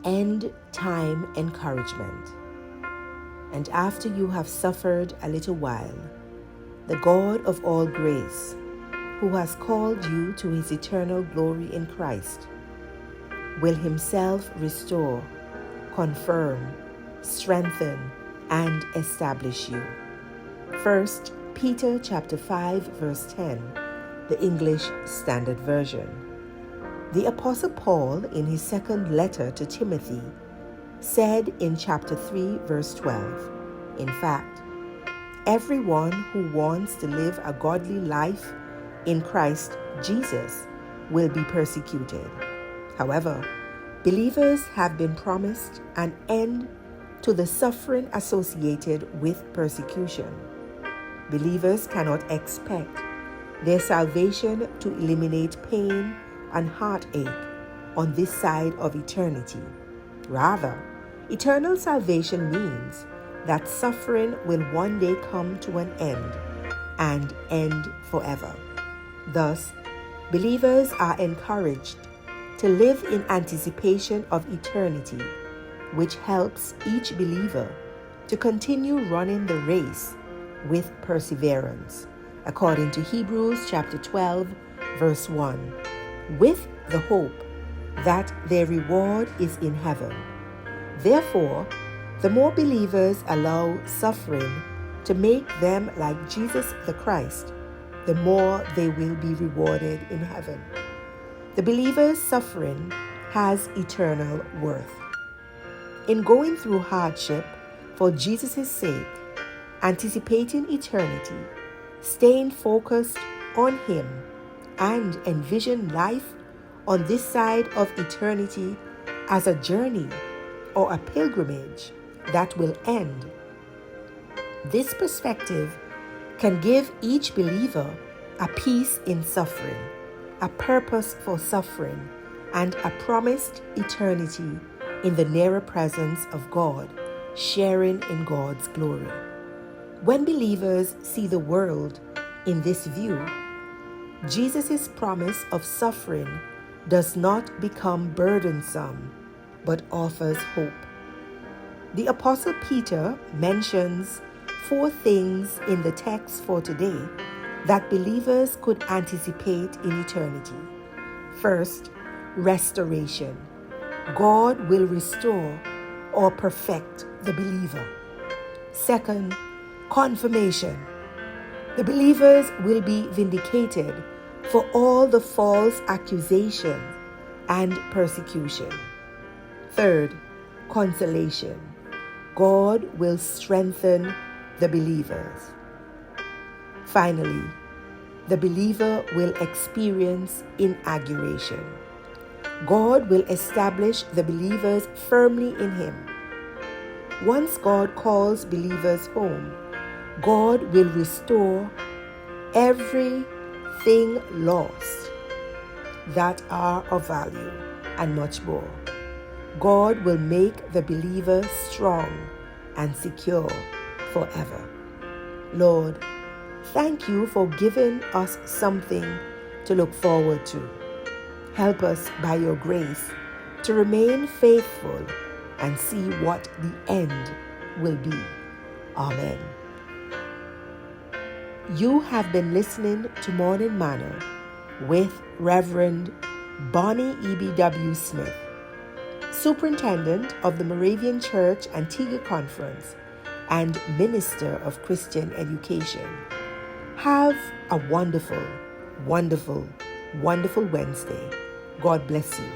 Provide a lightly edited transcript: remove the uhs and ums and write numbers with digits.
end time encouragement. And after you have suffered a little while, the God of all grace, who has called you to his eternal glory in Christ, will himself restore, confirm, strengthen, and establish you. 1 Peter chapter 5 verse 10, the English Standard Version. The Apostle Paul, in his second letter to Timothy, said in chapter 3 verse 12, in fact, everyone who wants to live a godly life in Christ Jesus will be persecuted. However, believers have been promised an end to the suffering associated with persecution. Believers cannot expect their salvation to eliminate pain and heartache on this side of eternity. Rather, eternal salvation means that suffering will one day come to an end and end forever. Thus, believers are encouraged to live in anticipation of eternity, which helps each believer to continue running the race with perseverance, according to Hebrews chapter 12, verse 1, with the hope that their reward is in heaven. Therefore, the more believers allow suffering to make them like Jesus the Christ, the more they will be rewarded in heaven. The believer's suffering has eternal worth. In going through hardship for Jesus' sake, anticipating eternity, staying focused on him, and envision life on this side of eternity as a journey or a pilgrimage that will end. This perspective can give each believer a peace in suffering, a purpose for suffering, and a promised eternity in the nearer presence of God, sharing in God's glory. When believers see the world in this view, Jesus' promise of suffering does not become burdensome, but offers hope. The Apostle Peter mentions 4 things in the text for today that believers could anticipate in eternity. First, restoration. God will restore or perfect the believer. Second, confirmation. The believers will be vindicated for all the false accusations and persecution. Third, consolation. God will strengthen the believers. Finally, the believer will experience inauguration. God will establish the believers firmly in him. Once God calls believers home, God will restore everything lost that are of value and much more. God will make the believer strong and secure forever. Lord, thank you for giving us something to look forward to. Help us by your grace to remain faithful and see what the end will be. Amen. You have been listening to Morning Manna with Reverend Bonnie EBW Smith, Superintendent of the Moravian Church Antigua Conference and Minister of Christian Education. Have a wonderful, wonderful, wonderful Wednesday. God bless you.